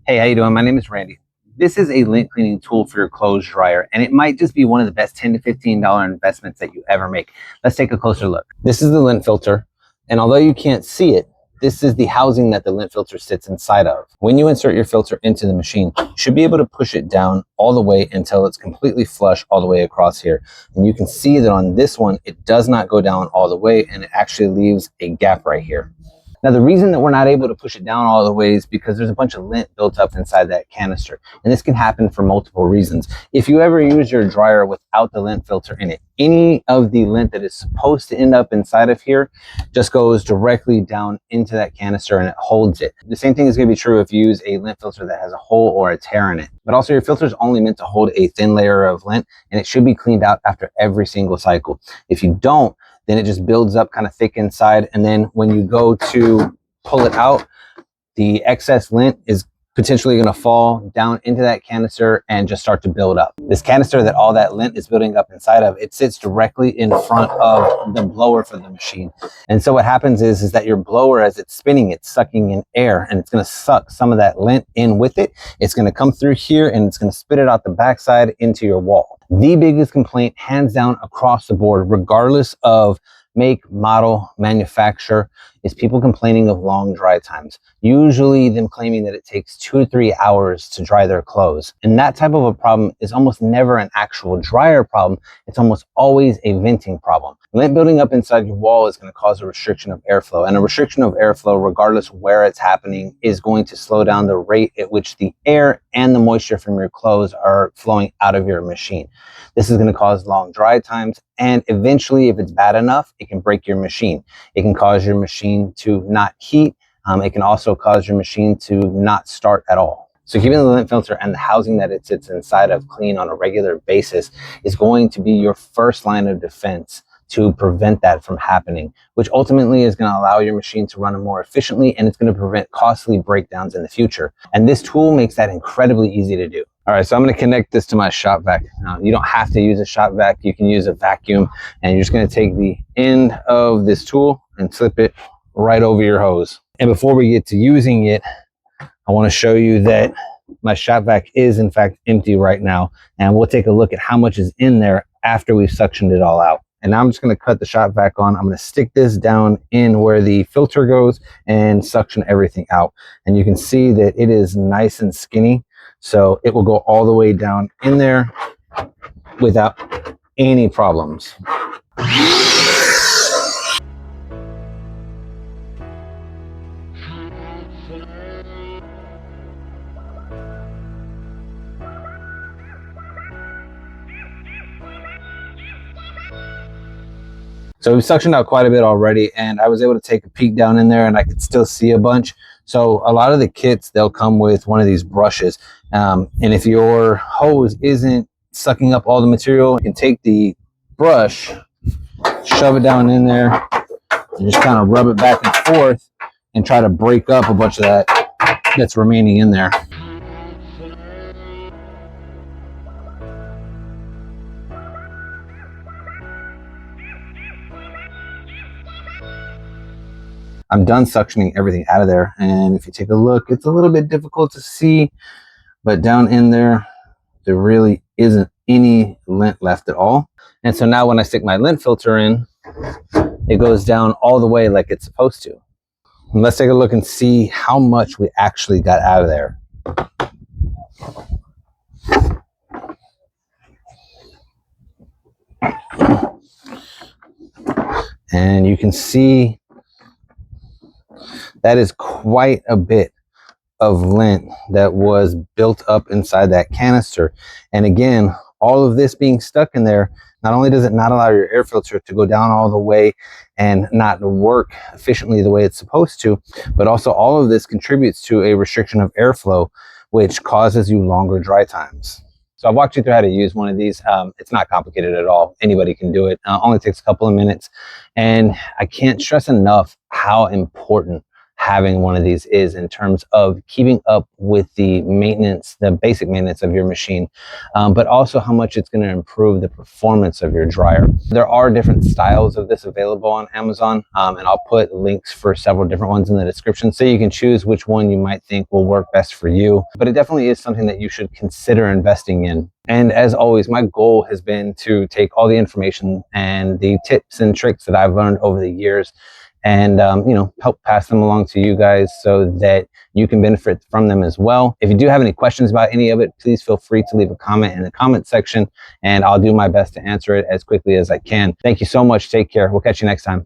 Hey, how you doing? My name is Randy. This is a lint cleaning tool for your clothes dryer, and it might just be one of the best $10 to $15 investments that you ever make. Let's take a closer look. This is the lint filter, and although you can't see it, this is the housing that the lint filter sits inside of. When you insert your filter into the machine, you should be able to push it down all the way until it's completely flush all the way across here. And you can see that on this one, it does not go down all the way, and it actually leaves a gap right here. Now, the reason that we're not able to push it down all the way is because there's a bunch of lint built up inside that canister. And this can happen for multiple reasons. If you ever use your dryer without the lint filter in it, any of the lint that is supposed to end up inside of here just goes directly down into that canister and it holds it. The same thing is going to be true if you use a lint filter that has a hole or a tear in it. But also, your filter is only meant to hold a thin layer of lint, and it should be cleaned out after every single cycle. If you don't, then it just builds up kind of thick inside, and then when you go to pull it out, the excess lint is potentially going to fall down into that canister and just start to build up. This canister that all that lint is building up inside of, it sits directly in front of the blower for the machine. And so what happens is that your blower, as it's spinning, it's sucking in air, and it's going to suck some of that lint in with it. It's going to come through here and it's going to spit it out the backside into your wall. The biggest complaint, hands down across the board, regardless of make, model, manufacturer, is people complaining of long dry times. Usually them claiming that it takes 2 to 3 hours to dry their clothes. And that type of a problem is almost never an actual dryer problem. It's almost always a venting problem. Lint building up inside your wall is going to cause a restriction of airflow. And a restriction of airflow, regardless where it's happening, is going to slow down the rate at which the air and the moisture from your clothes are flowing out of your machine. This is going to cause long dry times, and eventually, if it's bad enough, it can break your machine. It can cause your machine to not heat. It can also cause your machine to not start at all. So keeping the lint filter and the housing that it sits inside of clean on a regular basis is going to be your first line of defense to prevent that from happening, which ultimately is going to allow your machine to run more efficiently, and it's going to prevent costly breakdowns in the future. And this tool makes that incredibly easy to do. All right, so I'm going to connect this to my shop vac. Now, you don't have to use a shop vac. You can use a vacuum, and you're just going to take the end of this tool and slip it right over your hose. And before we get to using it, I want to show you that my shop vac is in fact empty right now, and we'll take a look at how much is in there after we've suctioned it all out. And now I'm just going to cut the shop vac on. I'm going to stick this down in where the filter goes and suction everything out. And you can see that it is nice and skinny. So it will go all the way down in there without any problems. So we've suctioned out quite a bit already, and I was able to take a peek down in there and I could still see a bunch. So a lot of the kits, they'll come with one of these brushes. And if your hose isn't sucking up all the material, you can take the brush, shove it down in there, and just kind of rub it back and forth and try to break up a bunch of that's remaining in there. I'm done suctioning everything out of there, and if you take a look, it's a little bit difficult to see, but down in there, there really isn't any lint left at all. And so now when I stick my lint filter in, it goes down all the way like it's supposed to. And let's take a look and see how much we actually got out of there. And you can see that is quite a bit of lint that was built up inside that canister. And again, all of this being stuck in there, not only does it not allow your air filter to go down all the way and not work efficiently the way it's supposed to, but also all of this contributes to a restriction of airflow, which causes you longer dry times. So I've walked you through how to use one of these. It's not complicated at all. Anybody can do it. Only takes a couple of minutes. And I can't stress enough how important having one of these is in terms of keeping up with the maintenance, the basic maintenance of your machine, but also how much it's going to improve the performance of your dryer. There are different styles of this available on Amazon, and I'll put links for several different ones in the description so you can choose which one you might think will work best for you. But it definitely is something that you should consider investing in. And as always, my goal has been to take all the information and the tips and tricks that I've learned over the years and help pass them along to you guys so that you can benefit from them as well. If you do have any questions about any of it, please feel free to leave a comment in the comment section, and I'll do my best to answer it as quickly as I can. Thank you so much. Take care. We'll catch you next time.